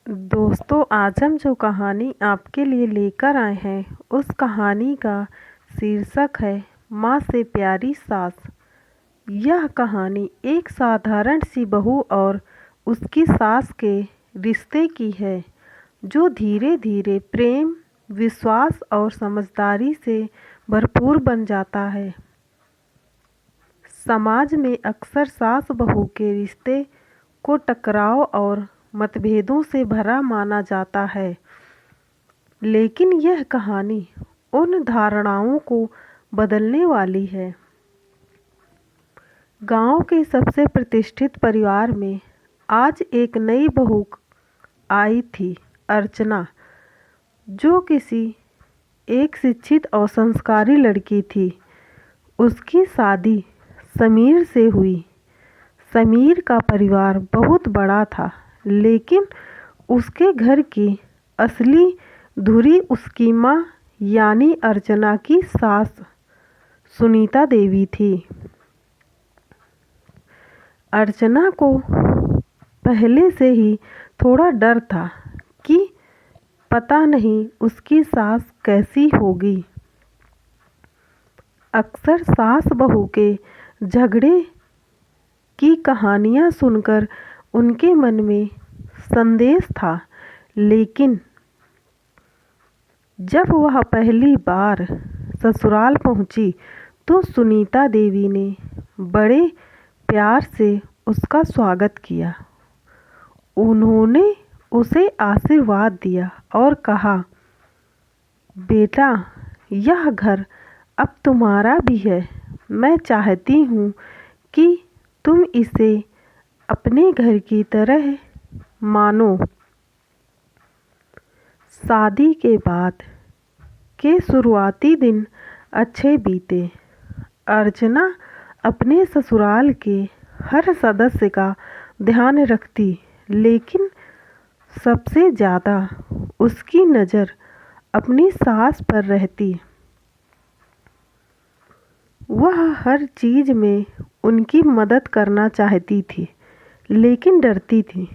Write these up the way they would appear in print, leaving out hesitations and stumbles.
दोस्तों, आज हम जो कहानी आपके लिए लेकर आए हैं उस कहानी का शीर्षक है माँ से प्यारी सास। यह कहानी एक साधारण सी बहू और उसकी सास के रिश्ते की है जो धीरे धीरे प्रेम, विश्वास और समझदारी से भरपूर बन जाता है। समाज में अक्सर सास बहू के रिश्ते को टकराव और मतभेदों से भरा माना जाता है, लेकिन यह कहानी उन धारणाओं को बदलने वाली है। गांव के सबसे प्रतिष्ठित परिवार में आज एक नई बहू आई थी, अर्चना, जो किसी एक शिक्षित और संस्कारी लड़की थी। उसकी शादी समीर से हुई। समीर का परिवार बहुत बड़ा था, लेकिन उसके घर की असली धुरी उसकी माँ यानी अर्चना की सास सुनीता देवी थी। अर्चना को पहले से ही थोड़ा डर था कि पता नहीं उसकी सास कैसी होगी। अक्सर सास बहू के झगड़े की कहानियाँ सुनकर उनके मन में संदेह था, लेकिन जब वह पहली बार ससुराल पहुंची तो सुनीता देवी ने बड़े प्यार से उसका स्वागत किया। उन्होंने उसे आशीर्वाद दिया और कहा, बेटा, यह घर अब तुम्हारा भी है। मैं चाहती हूँ कि तुम इसे अपने घर की तरह मानो। शादी के बाद के शुरुआती दिन अच्छे बीते। अर्चना अपने ससुराल के हर सदस्य का ध्यान रखती, लेकिन सबसे ज़्यादा उसकी नज़र अपनी सास पर रहती। वह हर चीज़ में उनकी मदद करना चाहती थी, लेकिन डरती थी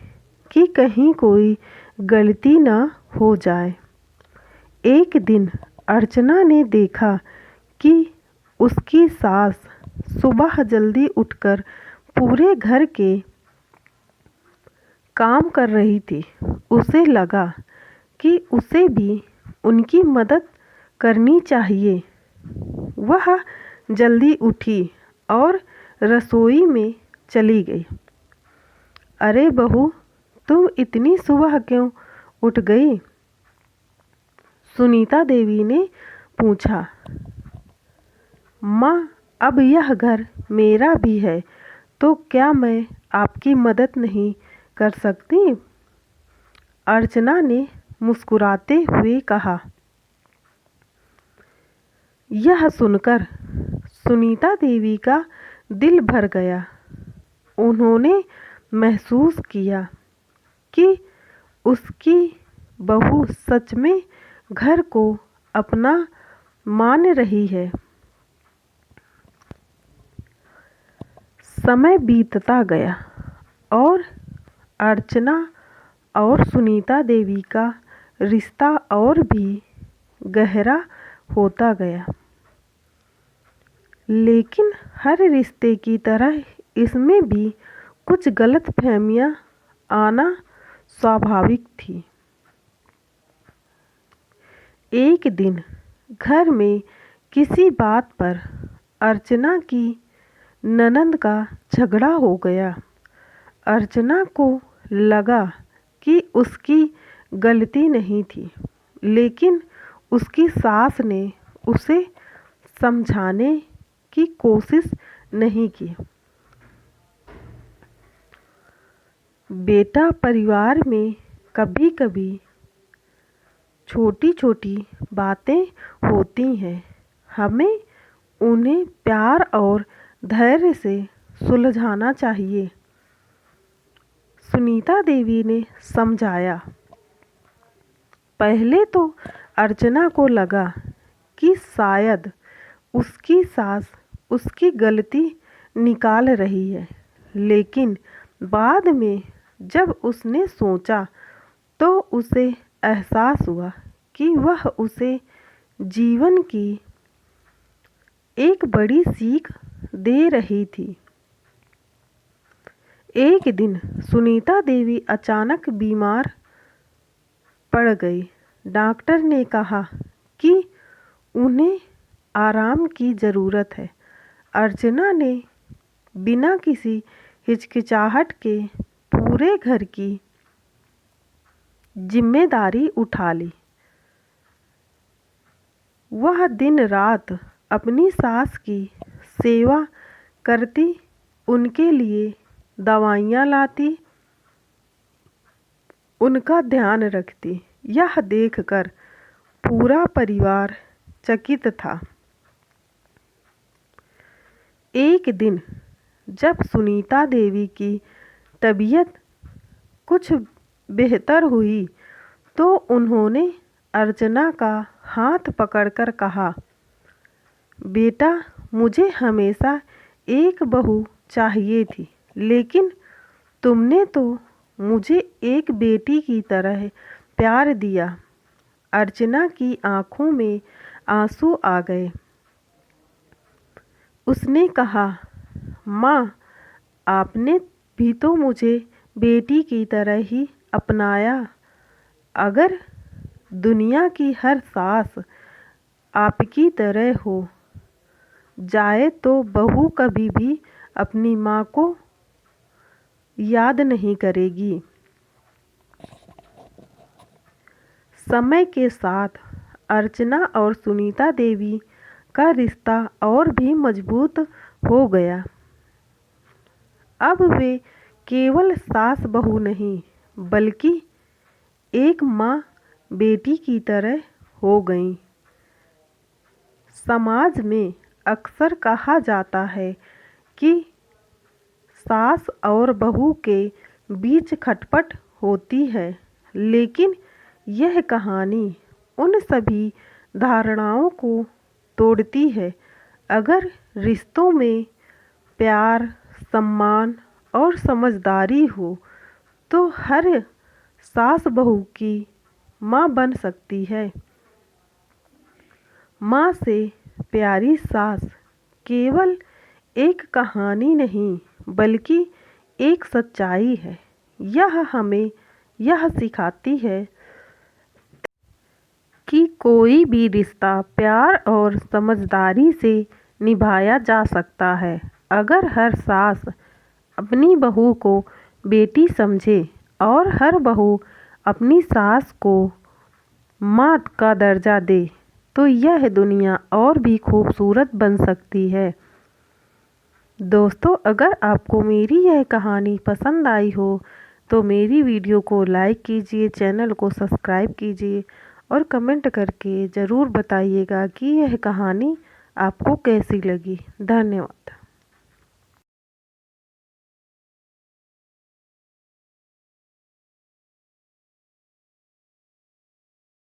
कि कहीं कोई गलती न हो जाए। एक दिन अर्चना ने देखा कि उसकी सास सुबह जल्दी उठकर पूरे घर के काम कर रही थी। उसे लगा कि उसे भी उनकी मदद करनी चाहिए। वह जल्दी उठी और रसोई में चली गई। अरे बहू, तुम इतनी सुबह क्यों उठ गई? सुनीता देवी ने पूछा। माँ, अब यह घर मेरा भी है, तो क्या मैं आपकी मदद नहीं कर सकती? अर्चना ने मुस्कुराते हुए कहा। यह सुनकर सुनीता देवी का दिल भर गया। उन्होंने महसूस किया कि उसकी बहू सच में घर को अपना मान रही है। समय बीतता गया और अर्चना और सुनीता देवी का रिश्ता और भी गहरा होता गया। लेकिन हर रिश्ते की तरह इसमें भी कुछ गलतफहमियां आना स्वाभाविक थी। एक दिन घर में किसी बात पर अर्चना की ननंद का झगड़ा हो गया। अर्चना को लगा कि उसकी गलती नहीं थी, लेकिन उसकी सास ने उसे समझाने की कोशिश नहीं की। बेटा, परिवार में कभी कभी छोटी छोटी बातें होती हैं। हमें उन्हें प्यार और धैर्य से सुलझाना चाहिए, सुनीता देवी ने समझाया। पहले तो अर्चना को लगा कि शायद उसकी सास उसकी गलती निकाल रही है, लेकिन बाद में जब उसने सोचा तो उसे एहसास हुआ कि वह उसे जीवन की एक बड़ी सीख दे रही थी। एक दिन सुनीता देवी अचानक बीमार पड़ गई। डॉक्टर ने कहा कि उन्हें आराम की ज़रूरत है। अर्चना ने बिना किसी हिचकिचाहट के पूरे घर की जिम्मेदारी उठा ली। वह दिन रात अपनी सास की सेवा करती, उनके लिए दवाइयाँ लाती, उनका ध्यान रखती। यह देखकर पूरा परिवार चकित था। एक दिन जब सुनीता देवी की तबीयत कुछ बेहतर हुई तो उन्होंने अर्चना का हाथ पकड़कर कहा, बेटा, मुझे हमेशा एक बहू चाहिए थी, लेकिन तुमने तो मुझे एक बेटी की तरह प्यार दिया। अर्चना की आंखों में आंसू आ गए। उसने कहा, माँ, आपने भी तो मुझे बेटी की तरह ही अपनाया। अगर दुनिया की हर सास आपकी तरह हो जाए तो बहू कभी भी अपनी माँ को याद नहीं करेगी। समय के साथ अर्चना और सुनीता देवी का रिश्ता और भी मजबूत हो गया। अब वे केवल सास बहू नहीं, बल्कि एक माँ बेटी की तरह हो गईं। समाज में अक्सर कहा जाता है कि सास और बहू के बीच खटपट होती है, लेकिन यह कहानी उन सभी धारणाओं को तोड़ती है। अगर रिश्तों में प्यार, सम्मान और समझदारी हो तो हर सास बहू की माँ बन सकती है। माँ से प्यारी सास केवल एक कहानी नहीं, बल्कि एक सच्चाई है। यह हमें यह सिखाती है कि कोई भी रिश्ता प्यार और समझदारी से निभाया जा सकता है। अगर हर सास अपनी बहू को बेटी समझे और हर बहू अपनी सास को माँ का दर्जा दे, तो यह दुनिया और भी खूबसूरत बन सकती है। दोस्तों, अगर आपको मेरी यह कहानी पसंद आई हो तो मेरी वीडियो को लाइक कीजिए, चैनल को सब्सक्राइब कीजिए और कमेंट करके ज़रूर बताइएगा कि यह कहानी आपको कैसी लगी। धन्यवाद।